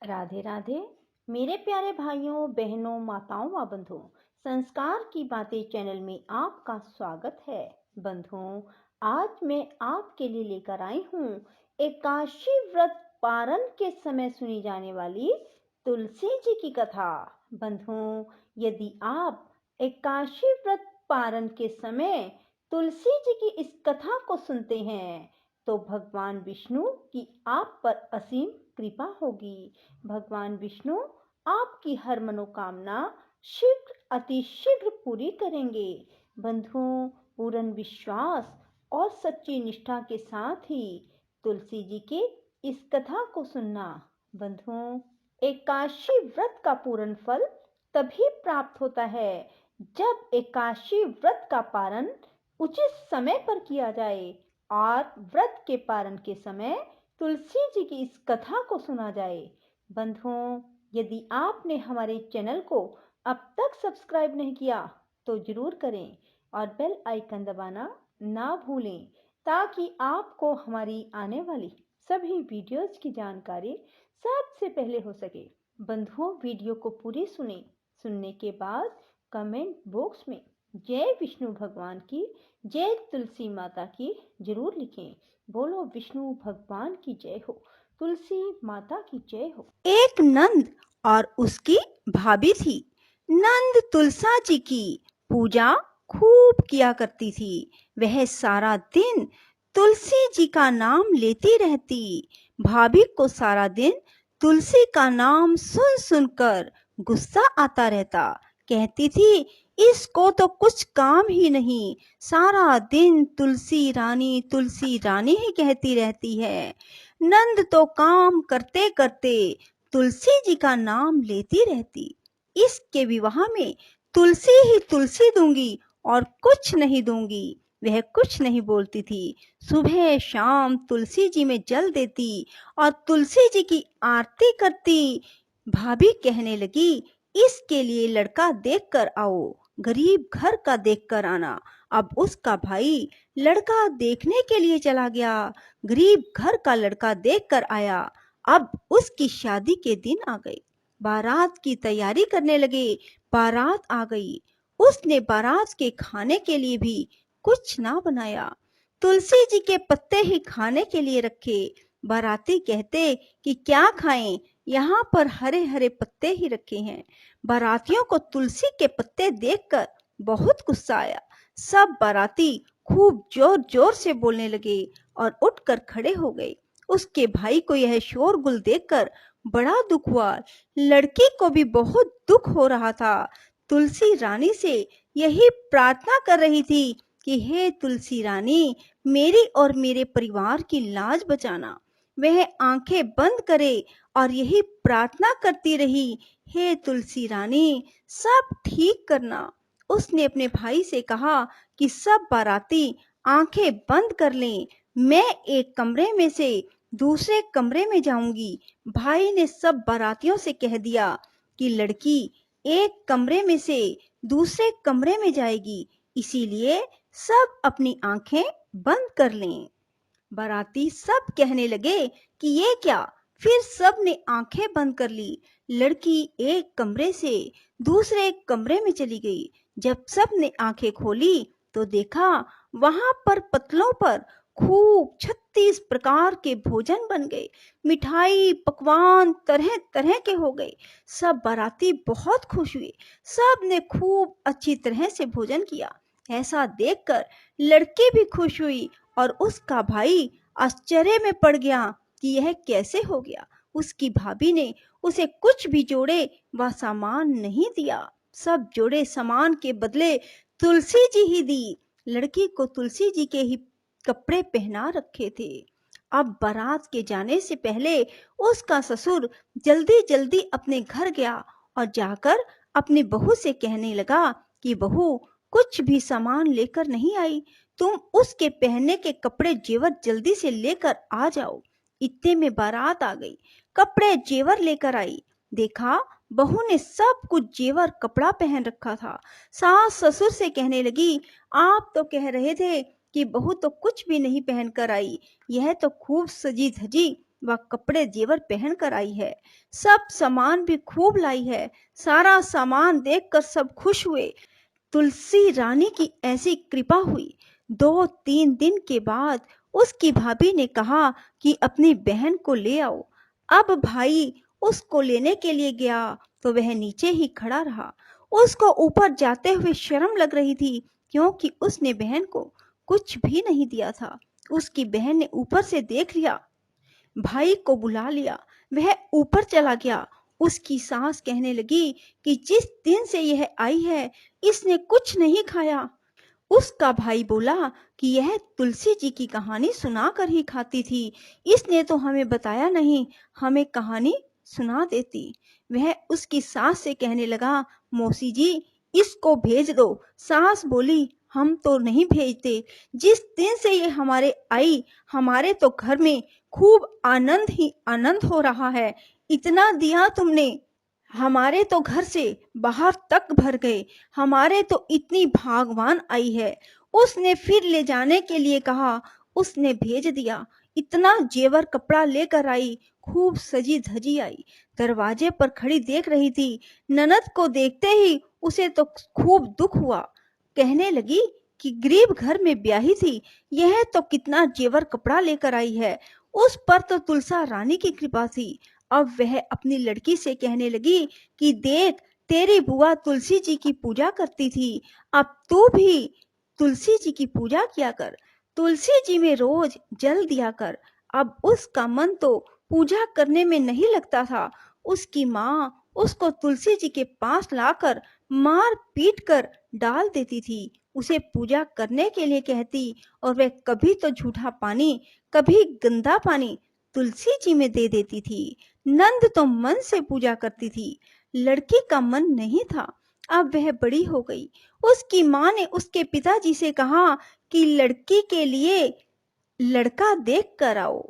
राधे राधे। मेरे प्यारे भाइयों बहनों माताओं व बंधुओं, संस्कार की बातें चैनल में आपका स्वागत है। बंधुओं, आज मैं आपके लिए लेकर आई हूँ एकादशी व्रत पारण के समय सुनी जाने वाली तुलसी जी की कथा। बंधुओं, यदि आप एकादशी व्रत पारण के समय तुलसी जी की इस कथा को सुनते हैं तो भगवान विष्णु की आप पर असीम कृपा होगी। भगवान विष्णु आपकी हर मनोकामना शीघ्र अतिशीघ्र पूरी करेंगे। बंधुओं, पूर्ण विश्वास और सच्ची निष्ठा के साथ ही तुलसी जी के इस कथा को सुनना। बंधुओं, एकादशी व्रत का पूर्ण फल तभी प्राप्त होता है जब एकादशी व्रत का पारण उचित समय पर किया जाए और व्रत के पारण के समय तुलसी जी की इस कथा को सुना जाए। बंधुओं, यदि आपने हमारे चैनल को अब तक सब्सक्राइब नहीं किया तो जरूर करें और बेल आइकन दबाना ना भूलें ताकि आपको हमारी आने वाली सभी वीडियोस की जानकारी सबसे पहले हो सके। बंधुओं, वीडियो को पूरी सुनने के बाद कमेंट बॉक्स में जय विष्णु भगवान की, जय तुलसी माता की जरूर लिखें। बोलो विष्णु भगवान की जय हो, तुलसी माता की जय हो। एक नंद और उसकी भाभी थी। नंद तुलसा जी की पूजा खूब किया करती थी। वह सारा दिन तुलसी जी का नाम लेती रहती। भाभी को सारा दिन तुलसी का नाम सुन सुनकर गुस्सा आता रहता। कहती थी, इसको तो कुछ काम ही नहीं, सारा दिन तुलसी रानी ही कहती रहती है। नंद तो काम करते करते तुलसी जी का नाम लेती रहती। इसके विवाह में तुलसी ही तुलसी दूंगी और कुछ नहीं दूंगी, वह कुछ नहीं बोलती थी। सुबह शाम तुलसी जी में जल देती और तुलसी जी की आरती करती। भाभी कहने लगी, इसके लिए लड़का देख कर आओ, गरीब घर का देख कर आना। अब उसका भाई लड़का देखने के लिए चला गया। गरीब घर का लड़का देख कर आया। अब उसकी शादी के दिन आ गए। बारात की तैयारी करने लगे। बारात आ गई। उसने बारात के खाने के लिए भी कुछ ना बनाया। तुलसी जी के पत्ते ही खाने के लिए रखे। बाराती कहते कि क्या खाएं, यहाँ पर हरे हरे पत्ते ही रखे हैं। बारातियों को तुलसी के पत्ते देखकर बहुत गुस्सा आया। सब बाराती खूब जोर जोर से बोलने लगे और उठकर खड़े हो गए। उसके भाई को यह शोरगुल देखकर बड़ा दुख हुआ। लड़की को भी बहुत दुख हो रहा था। तुलसी रानी से यही प्रार्थना कर रही थी कि हे तुलसी रानी, मेरी और मेरे परिवार की लाज बचाना। वह आंखें बंद करे और यही प्रार्थना करती रही, हे तुलसी रानी, सब ठीक करना। उसने अपने भाई से कहा कि सब बाराती आंखें बंद कर लें, मैं एक कमरे में से दूसरे कमरे में जाऊंगी। भाई ने सब बारातियों से कह दिया कि लड़की एक कमरे में से दूसरे कमरे में जाएगी, इसीलिए सब अपनी आंखें बंद कर लें। बाराती सब कहने लगे कि ये क्या। फिर सब ने आंखें बंद कर ली। लड़की एक कमरे से दूसरे कमरे में चली गई। जब सब ने आंखें खोली तो देखा वहां पर पतलों पर खूब 36 प्रकार के भोजन बन गए। मिठाई पकवान तरह तरह के हो गए। सब बाराती बहुत खुश हुए। सब ने खूब अच्छी तरह से भोजन किया। ऐसा देखकर लड़की भी खुश हुई और उसका भाई आश्चर्य में पड़ गया कि यह कैसे हो गया। उसकी भाभी ने उसे कुछ भी जोड़े व सामान नहीं दिया। सब जोड़े सामान के बदले तुलसी जी ही दी। लड़की को तुलसी जी के ही कपड़े पहना रखे थे। अब बारात के जाने से पहले उसका ससुर जल्दी जल्दी अपने घर गया और जाकर अपनी बहू से कहने लगा कि बहू, कुछ भी सामान लेकर नहीं आई, तुम उसके पहनने के कपड़े जेवर जल्दी से लेकर आ जाओ। इतने में बारात आ गई। कपड़े जेवर लेकर आई। देखा बहू ने सब कुछ जेवर कपड़ा पहन रखा था। सास ससुर से कहने लगी, आप तो कह रहे थे कि बहू तो कुछ भी नहीं पहन कर आई, यह तो खूब सजी धजी वह कपड़े जेवर पहन कर आई है, सब सामान भी खूब लाई है। सारा सामान देखकर सब खुश हुए। तुलसी रानी की ऐसी कृपा हुई। 2-3 दिन के बाद उसकी भाभी ने कहा कि अपनी बहन को ले आओ। अब भाई उसको लेने के लिए गया तो वह नीचे ही खड़ा रहा। उसको ऊपर जाते हुए शर्म लग रही थी, क्योंकि उसने बहन को कुछ भी नहीं दिया था। उसकी बहन ने ऊपर से देख लिया, भाई को बुला लिया, वह ऊपर चला गया। उसकी सास कहने लगी कि जिस दिन से यह आई है इसने कुछ नहीं खाया। उसका भाई बोला कि यह तुलसी जी की कहानी सुना कर ही खाती थी, इसने तो हमें बताया नहीं, हमें कहानी सुना देती। वह उसकी सास से कहने लगा, मौसी जी इसको भेज दो। सास बोली, हम तो नहीं भेजते, जिस दिन से ये हमारे आई हमारे तो घर में खूब आनंद ही आनंद हो रहा है। इतना दिया तुमने, हमारे तो घर से बाहर तक भर गए, हमारे तो इतनी भागवान आई है। उसने फिर ले जाने के लिए कहा, उसने भेज दिया। इतना जेवर कपड़ा लेकर आई, खूब सजी धजी आई। दरवाजे पर खड़ी देख रही थी। ननद को देखते ही उसे तो खूब दुख हुआ। कहने लगी कि गरीब घर में ब्याही थी, यह तो कितना जेवर कपड़ा लेकर आई है। उस पर तो तुलसा रानी की कृपा थी। अब वह अपनी लड़की से कहने लगी कि देख, तेरी बुआ तुलसी जी की पूजा करती थी, अब तू भी तुलसी जी की पूजा किया कर, तुलसी जी में रोज जल दिया कर। अब उसका मन तो पूजा करने में नहीं लगता था। उसकी माँ उसको तुलसी जी के पास लाकर मार पीट कर डाल देती थी, उसे पूजा करने के लिए कहती, और वह कभी तो झूठा पानी, कभी गंदा पानी तुलसी जी में दे देती थी। नंद तो मन से पूजा करती थी, लड़की का मन नहीं था। अब वह बड़ी हो गई। उसकी माँ ने उसके पिताजी से कहा कि लड़की के लिए लड़का देख कर आओ,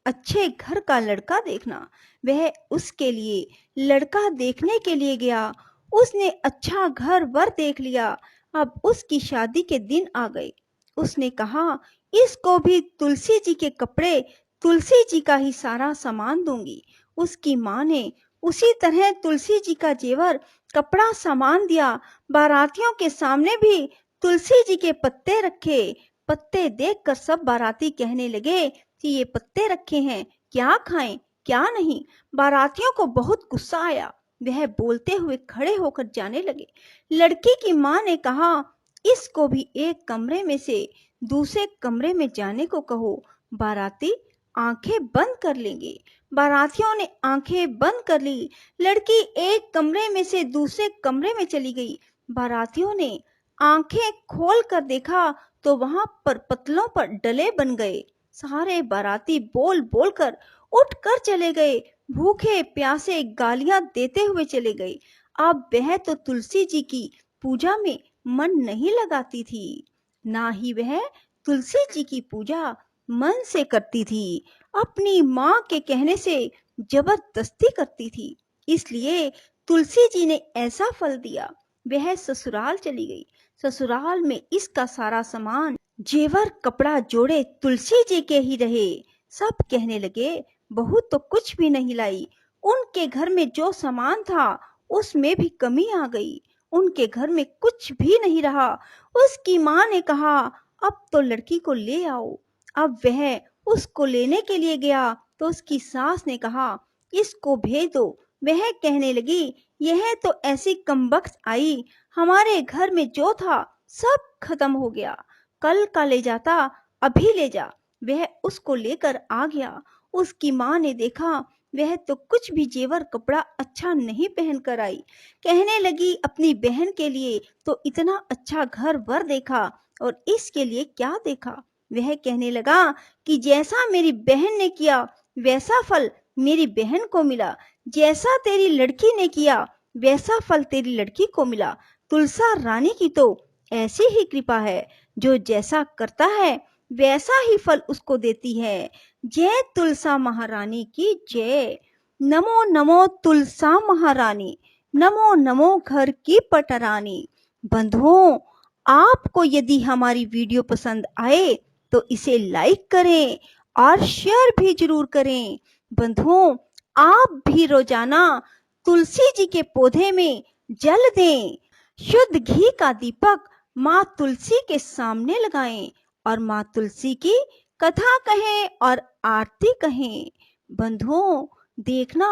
अच्छे घर का लड़का देखना। वह उसके लिए लड़का देखने के लिए गया। उसने अच्छा घर वर देख लिया। अब उसकी शादी के दिन आ गए। उसने कहा, इसको भी तुलसी जी के कपड़े, तुलसी जी का ही सारा सामान दूंगी। उसकी माँ ने उसी तरह तुलसी जी का जेवर, कपड़ा, सामान दिया। बारातियों के सामने भी तुलसी जी के पत्ते रखे। पत्ते देखकर सब बाराती कहने लगे कि ये पत्ते रखे हैं, क्या खाएं क्या नहीं। बारातियों को बहुत गुस्सा आया। वह बोलते हुए खड़े होकर जाने लगे। लड़की की माँ ने कहा, इसको भी एक कमरे में से दूसरे कमरे में जाने को कहो, बाराती आंखें बंद कर लेंगे। बारातियों ने आंखें बंद कर ली। लड़की एक कमरे में से दूसरे कमरे में चली गई। बारातियों ने आंखें खोल कर देखा तो वहां पर पतलों पर डले बन गए। सारे बाराती बोल बोल कर उठ कर चले गए। भूखे प्यासे गालियां देते हुए चले गए। अब वह तो तुलसी जी की पूजा में मन नहीं लगाती थी, ना ही वह तुलसी जी की पूजा मन से करती थी, अपनी माँ के कहने से जबरदस्ती करती थी। इसलिए तुलसी जी ने ऐसा फल दिया। वह ससुराल चली गई। ससुराल में इसका सारा सामान, जेवर, कपड़ा, जोड़े तुलसी जी के ही रहे। सब कहने लगे, बहू तो कुछ भी नहीं लाई। उनके घर में जो सामान था उसमें भी कमी आ गई। उनके घर में कुछ भी नहीं रहा। उसकी माँ ने कहा, अब तो लड़की को ले आओ। अब वह उसको लेने के लिए गया तो उसकी सास ने कहा, इसको भेज दो। वह कहने लगी, यह तो ऐसी कमबख्त आई, हमारे घर में जो था सब खत्म हो गया। कल का ले जाता, अभी ले जा। वह उसको लेकर आ गया। उसकी माँ ने देखा वह तो कुछ भी जेवर, कपड़ा अच्छा नहीं पहन कर आई। कहने लगी, अपनी बहन के लिए तो इतना अच्छा घर वर देखा और इसके लिए क्या देखा। वह कहने लगा कि जैसा मेरी बहन ने किया वैसा फल मेरी बहन को मिला, जैसा तेरी लड़की ने किया वैसा फल तेरी लड़की को मिला। तुलसा रानी की तो ऐसी ही कृपा है, जो जैसा करता है वैसा ही फल उसको देती है। जय तुलसा महारानी की जय। नमो नमो तुलसा महारानी, नमो नमो घर की पटरानी। बंधुओं, आपको यदि हमारी वीडियो पसंद आए तो इसे लाइक करें और शेयर भी जरूर करें। बंधुओं, आप भी रोजाना तुलसी जी के पौधे में जल दें। शुद्ध घी का दीपक माँ तुलसी के सामने लगाएं और माँ तुलसी की कथा कहें और आरती कहें। बंधुओं, देखना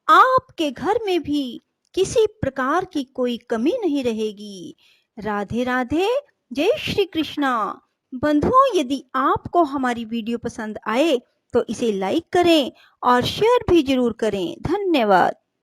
आपके घर में भी किसी प्रकार की कोई कमी नहीं रहेगी। राधे राधे, जय श्री कृष्णा। बंधुओं, यदि आपको हमारी वीडियो पसंद आए तो इसे लाइक करें और शेयर भी जरूर करें। धन्यवाद।